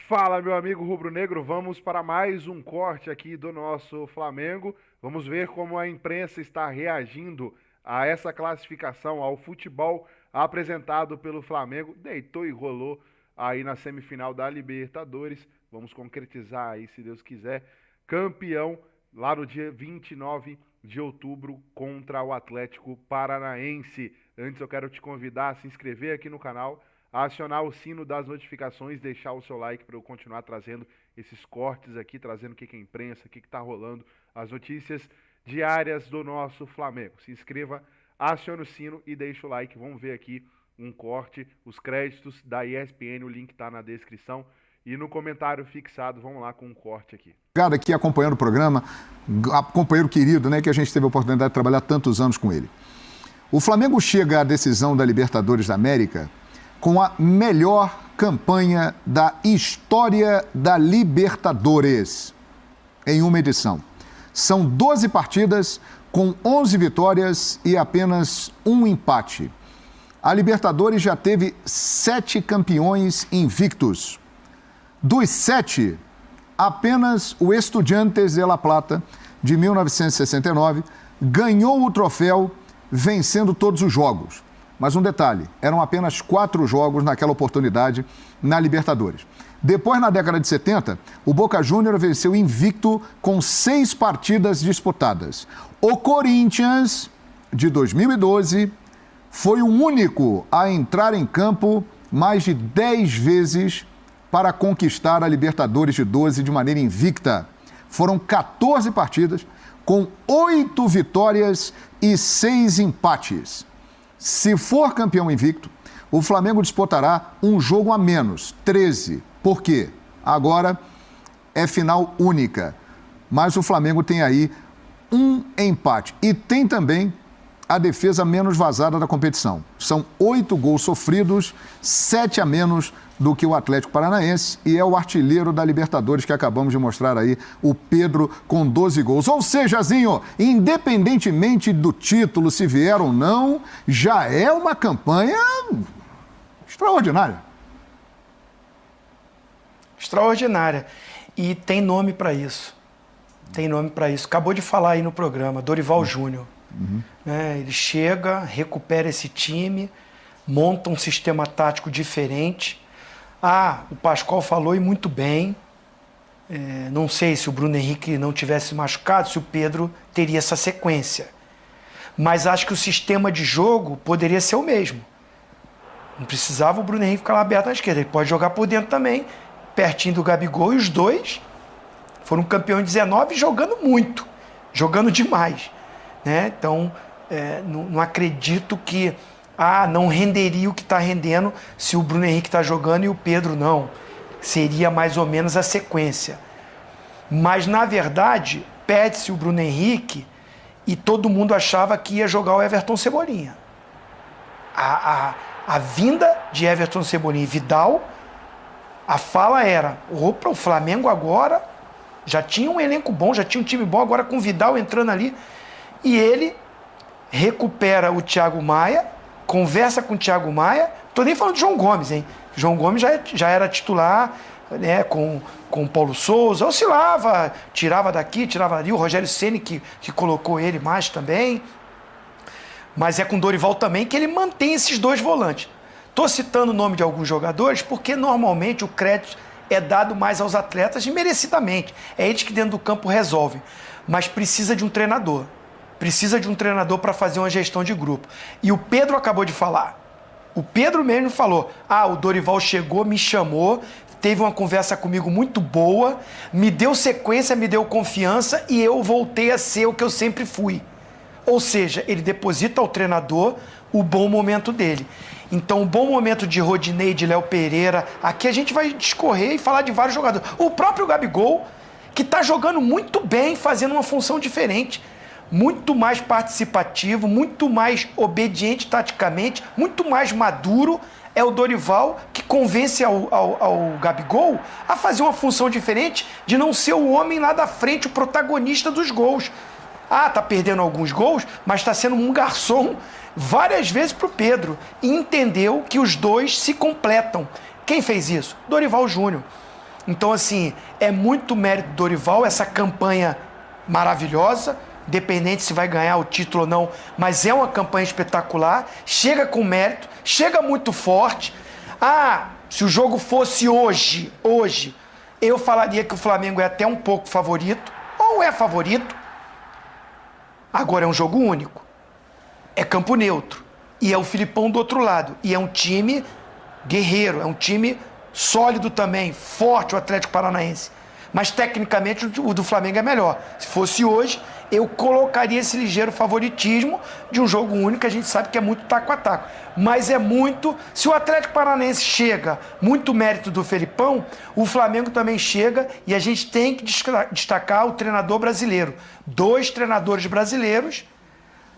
Fala, meu amigo rubro-negro, vamos para mais um corte aqui do nosso Flamengo. Vamos ver como a imprensa está reagindo a essa classificação, ao futebol apresentado pelo Flamengo. Deitou e rolou aí na semifinal da Libertadores. Vamos concretizar aí, se Deus quiser, campeão lá no dia 29 de outubro contra o Atlético Paranaense. Antes eu quero te convidar a se inscrever aqui no canal, a acionar o sino das notificações, deixar o seu like para eu continuar trazendo esses cortes aqui, trazendo o que é imprensa, o que está rolando, as notícias diárias do nosso Flamengo. Se inscreva, acione o sino e deixe o like. Vamos ver aqui um corte, os créditos da ESPN, o link está na descrição. E no comentário fixado, vamos lá com um corte aqui. Obrigado aqui acompanhando o programa, companheiro querido, né, que a gente teve a oportunidade de trabalhar tantos anos com ele. O Flamengo chega à decisão da Libertadores da América com a melhor campanha da história da Libertadores em uma edição. São 12 partidas com 11 vitórias e apenas um empate. A Libertadores já teve 7 campeões invictos. Dos 7, apenas o Estudiantes de La Plata, de 1969, ganhou o troféu vencendo todos os jogos. Mas um detalhe, eram apenas 4 jogos naquela oportunidade na Libertadores. Depois, na década de 70, o Boca Juniors venceu invicto com 6 partidas disputadas. O Corinthians, de 2012, foi o único a entrar em campo mais de 10 vezes para conquistar a Libertadores de 12 de maneira invicta. Foram 14 partidas com 8 vitórias e 6 empates. Se for campeão invicto, o Flamengo disputará um jogo a menos, 13. Por quê? Agora é final única. Mas o Flamengo tem aí um empate. E tem também a defesa menos vazada da competição. São 8 gols sofridos, 7 a menos do que o Atlético Paranaense, e é o artilheiro da Libertadores que acabamos de mostrar aí, o Pedro, com 12 gols. Ou seja, Zinho, independentemente do título, se vier ou não, já é uma campanha extraordinária. Extraordinária. E tem nome para isso. Tem nome para isso. Acabou de falar aí no programa, Dorival Júnior. Ele chega, recupera esse time, monta um sistema tático diferente. O Pascoal falou e muito bem. Não sei se o Bruno Henrique não tivesse machucado, se o Pedro teria essa sequência. Mas acho que o sistema de jogo poderia ser o mesmo. Não precisava o Bruno Henrique ficar lá aberto na esquerda. Ele pode jogar por dentro também, pertinho do Gabigol. E os dois foram campeões 19 jogando muito, jogando demais. Então, não acredito que não renderia o que está rendendo se o Bruno Henrique está jogando e o Pedro não. Seria mais ou menos a sequência. Mas, na verdade, pede-se o Bruno Henrique e todo mundo achava que ia jogar o Everton Cebolinha. A vinda de Everton Cebolinha e Vidal, a fala era, opa, o Flamengo agora já tinha um elenco bom, já tinha um time bom, agora com o Vidal entrando ali. E ele recupera o Thiago Maia, conversa com o Thiago Maia. Tô nem falando de João Gomes, hein? João Gomes já era titular, com o Paulo Souza, oscilava, tirava daqui, tirava dali. O Rogério Ceni que colocou ele mais também. Mas é com Dorival também que ele mantém esses 2 volantes. Tô citando o nome de alguns jogadores porque normalmente o crédito é dado mais aos atletas e merecidamente. É eles que dentro do campo resolvem. Mas precisa de um treinador. Precisa de um treinador para fazer uma gestão de grupo. E o Pedro acabou de falar. O Pedro mesmo falou, o Dorival chegou, me chamou, teve uma conversa comigo muito boa, me deu sequência, me deu confiança e eu voltei a ser o que eu sempre fui. Ou seja, ele deposita ao treinador o bom momento dele. Então, o bom momento de Rodinei, de Léo Pereira, aqui a gente vai discorrer e falar de vários jogadores. O próprio Gabigol, que está jogando muito bem, fazendo uma função diferente. Muito mais participativo, muito mais obediente taticamente, muito mais maduro. É o Dorival que convence ao Gabigol a fazer uma função diferente de não ser o homem lá da frente, o protagonista dos gols. Tá perdendo alguns gols, mas está sendo um garçom várias vezes para o Pedro. E entendeu que os dois se completam. Quem fez isso? Dorival Júnior. Então, assim, é muito mérito do Dorival, essa campanha maravilhosa, independente se vai ganhar o título ou não, mas é uma campanha espetacular, chega com mérito, chega muito forte. Ah, se o jogo fosse hoje, eu falaria que o Flamengo é até um pouco favorito, ou é favorito. Agora é um jogo único, é campo neutro, e é o Filipão do outro lado, e é um time guerreiro, é um time sólido também, forte o Atlético Paranaense. Mas tecnicamente o do Flamengo é melhor. Se fosse hoje, eu colocaria esse ligeiro favoritismo de um jogo único, a gente sabe que é muito taco a taco. Mas é muito... Se o Atlético Paranaense chega, muito mérito do Felipão, o Flamengo também chega e a gente tem que destacar o treinador brasileiro. 2 treinadores brasileiros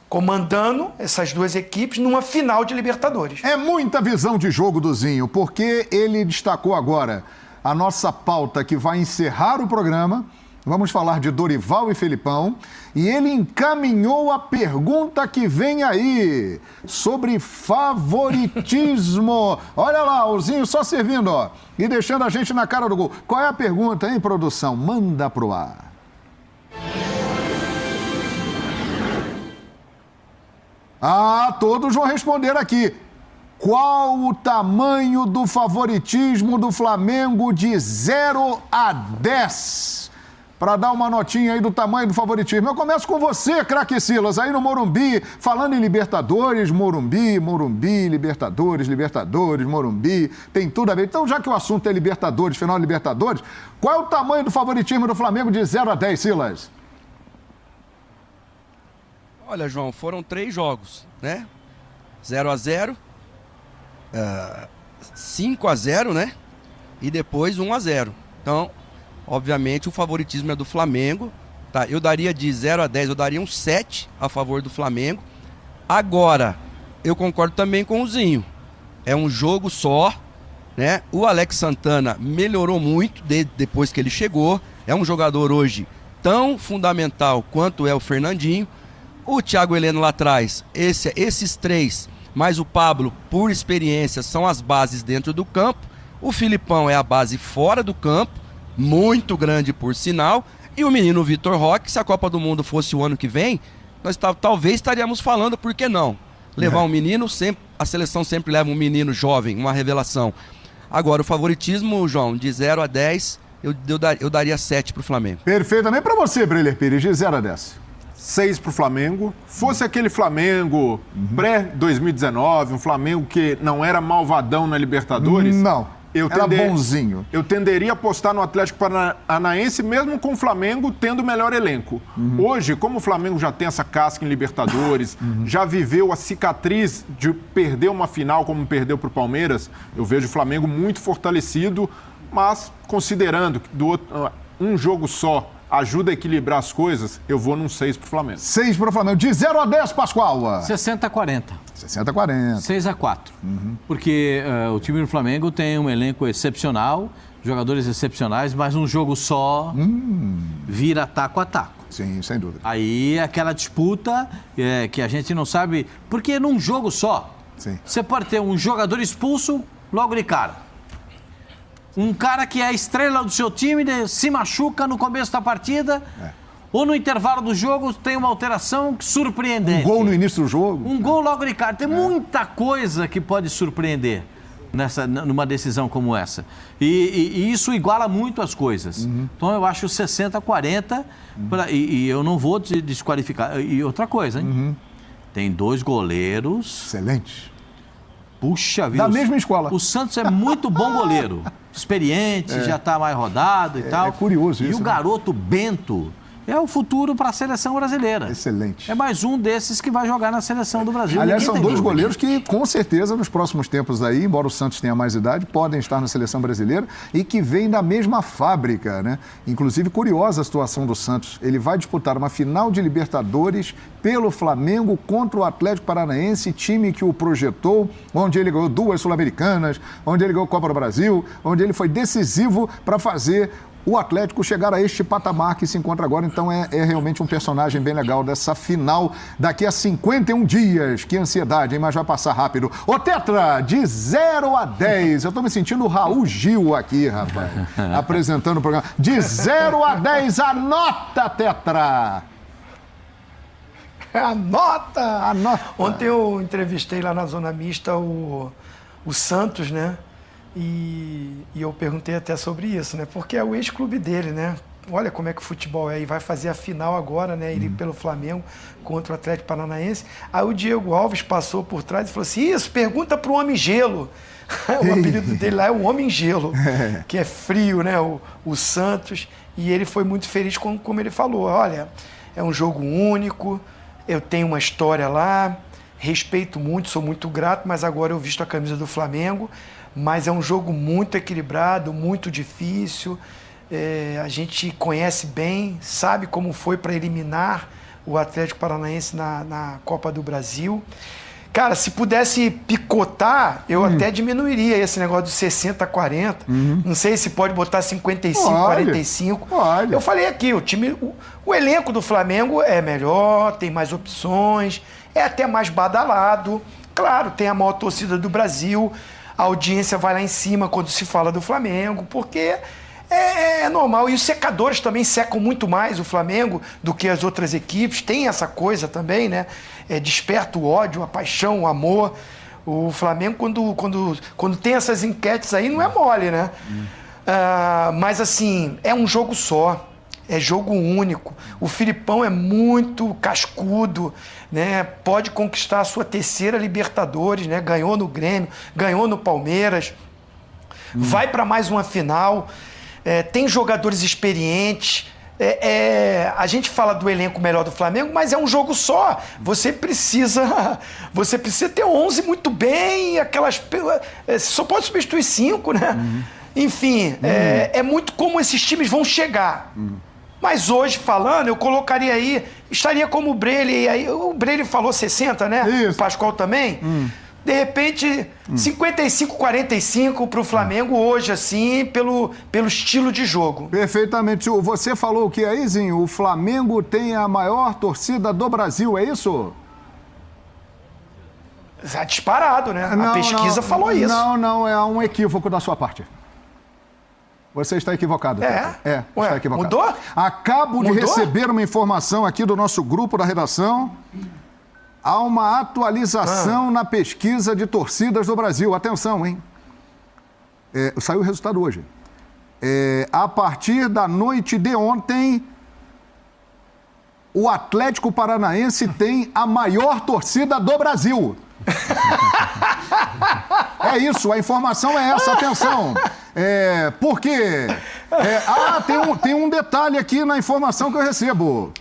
comandando essas 2 equipes numa final de Libertadores. É muita visão de jogo do Zinho, porque ele destacou agora a nossa pauta que vai encerrar o programa. Vamos falar de Dorival e Felipão. E ele encaminhou a pergunta que vem aí, sobre favoritismo. Olha lá, o Zinho só servindo, ó, e deixando a gente na cara do gol. Qual é a pergunta, hein, produção? Manda pro ar. Ah, todos vão responder aqui. Qual o tamanho do favoritismo do Flamengo de 0 a 10? Para dar uma notinha aí do tamanho do favoritismo. Eu começo com você, craque Silas, aí no Morumbi, falando em Libertadores, Morumbi, Libertadores, Morumbi, tem tudo a ver. Então, já que o assunto é Libertadores, final de Libertadores, qual é o tamanho do favoritismo do Flamengo de 0 a 10, Silas? Olha, João, foram 3 jogos, né? 0 a 0, 5 a 0, né? E depois 1 a 0. Então, obviamente, o favoritismo é do Flamengo, tá? Eu daria de 0 a 10, eu daria um 7 a favor do Flamengo. Agora, eu concordo também com o Zinho. É um jogo só, né? O Alex Santana melhorou muito depois que ele chegou. É um jogador hoje tão fundamental quanto é o Fernandinho. O Thiago Heleno lá atrás, esses 3, mais o Pablo, por experiência, são as bases dentro do campo. O Filipão é a base fora do campo, muito grande por sinal. E o menino Vitor Roque, se a Copa do Mundo fosse o ano que vem, nós talvez estaríamos falando, por que não? Levar um menino, a seleção sempre leva um menino jovem, uma revelação. Agora, o favoritismo, João, de 0 a 10, eu daria 7 para o Flamengo. Perfeitamente para você, Breler Pires, de 0 a 10. 6 para o Flamengo. Fosse aquele Flamengo pré-2019, um Flamengo que não era malvadão na Libertadores... Não, era bonzinho. Eu tenderia a apostar no Atlético Paranaense, mesmo com o Flamengo tendo o melhor elenco. Hoje, como o Flamengo já tem essa casca em Libertadores, já viveu a cicatriz de perder uma final como perdeu para o Palmeiras, eu vejo o Flamengo muito fortalecido, mas considerando que um jogo só ajuda a equilibrar as coisas, eu vou num 6 pro Flamengo. 6 pro Flamengo. De 0 a 10, Pascoal. 60-40. 60-40. 6 a 4. Porque o time do Flamengo tem um elenco excepcional, jogadores excepcionais, mas um jogo só vira taco a taco. Sim, sem dúvida. Aí aquela disputa que a gente não sabe... Porque num jogo só, você pode ter um jogador expulso logo de cara. Um cara que é a estrela do seu time se machuca no começo da partida, ou no intervalo do jogo tem uma alteração surpreendente. Um gol no início do jogo. Um gol logo de cara. Tem muita coisa que pode surpreender numa decisão como essa. E isso iguala muito as coisas. Então eu acho 60-40 e eu não vou desqualificar. E outra coisa, hein? Tem 2 goleiros... Excelente. Puxa vida. Da mesma escola. O Santos é muito bom goleiro. Experiente, já está mais rodado e tal. É curioso isso. E o garoto Bento é o futuro para a seleção brasileira. Excelente. É mais um desses que vai jogar na seleção do Brasil. Aliás, são 2 goleiros que, com certeza, nos próximos tempos aí, embora o Santos tenha mais idade, podem estar na seleção brasileira e que vêm da mesma fábrica, né? Inclusive, curiosa a situação do Santos. Ele vai disputar uma final de Libertadores pelo Flamengo contra o Atlético Paranaense, time que o projetou, onde ele ganhou 2 Sul-Americanas, onde ele ganhou Copa do Brasil, onde ele foi decisivo para fazer o Atlético chegar a este patamar que se encontra agora. Então é realmente um personagem bem legal dessa final daqui a 51 dias. Que ansiedade, hein? Mas vai passar rápido. Ô Tetra, de 0 a 10, eu tô me sentindo o Raul Gil aqui, rapaz, apresentando o programa. De 0 a 10, anota, Tetra! Anota! Anota! Ontem eu entrevistei lá na Zona Mista o Santos, né? E eu perguntei até sobre isso, né? Porque é o ex-clube dele, né? Olha como é que o futebol é. E vai fazer a final agora, né? Ele pelo Flamengo contra o Atlético Paranaense. Aí o Diego Alves passou por trás e falou assim: isso, pergunta pro Homem Gelo. O apelido dele lá é o Homem Gelo, que é frio, né? O Santos. E ele foi muito feliz como ele falou. Olha, é um jogo único, eu tenho uma história lá, respeito muito, sou muito grato, mas agora eu visto a camisa do Flamengo. Mas é um jogo muito equilibrado, muito difícil. A gente conhece bem, sabe como foi para eliminar o Atlético Paranaense na Copa do Brasil. Cara, se pudesse picotar, eu até diminuiria esse negócio dos 60-40. Não sei se pode botar 55-45. Eu falei aqui, o elenco do Flamengo é melhor, tem mais opções, é até mais badalado. Claro, tem a maior torcida do Brasil. A audiência vai lá em cima quando se fala do Flamengo, porque é normal. E os secadores também secam muito mais o Flamengo do que as outras equipes. Tem essa coisa também, né? Desperta o ódio, a paixão, o amor. O Flamengo, quando tem essas enquetes aí, não é mole, né? Mas, assim, é um jogo só. É jogo único. O Filipão é muito cascudo, né? Pode conquistar a sua terceira Libertadores, né? Ganhou no Grêmio, ganhou no Palmeiras, vai para mais uma final, tem jogadores experientes. A gente fala do elenco melhor do Flamengo, mas é um jogo só. Você precisa ter 11 muito bem, só pode substituir 5, né? Enfim, é muito como esses times vão chegar. Mas hoje, falando, eu colocaria aí, estaria como o Breyle, aí o Breyle falou 60, né? Isso. O Pascoal também. De repente, 55-45 para o Flamengo hoje, assim, pelo estilo de jogo. Perfeitamente. Você falou o que aí, Zinho? O Flamengo tem a maior torcida do Brasil, é isso? Disparado, né? A pesquisa falou isso. Não, é um equívoco da sua parte. Você está equivocado. Está equivocado. Mudou? Acabo de receber uma informação aqui do nosso grupo da redação. Há uma atualização na pesquisa de torcidas do Brasil. Atenção, hein? Saiu o resultado hoje. A partir da noite de ontem, o Atlético Paranaense tem a maior torcida do Brasil. É isso, a informação é essa, atenção. Por quê? Tem um detalhe aqui na informação que eu recebo.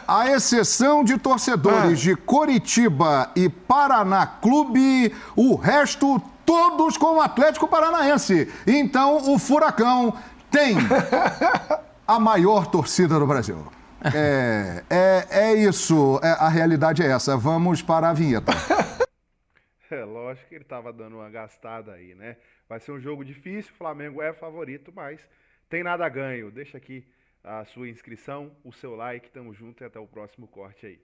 A exceção de torcedores de Coritiba e Paraná Clube, o resto todos com o Atlético Paranaense. Então o Furacão tem a maior torcida do Brasil. É isso, a realidade é essa. Vamos para a vinheta. Lógico que ele estava dando uma gastada aí, né? Vai ser um jogo difícil, o Flamengo é favorito, mas tem nada a ganho. Deixa aqui a sua inscrição, o seu like, tamo junto e até o próximo corte aí.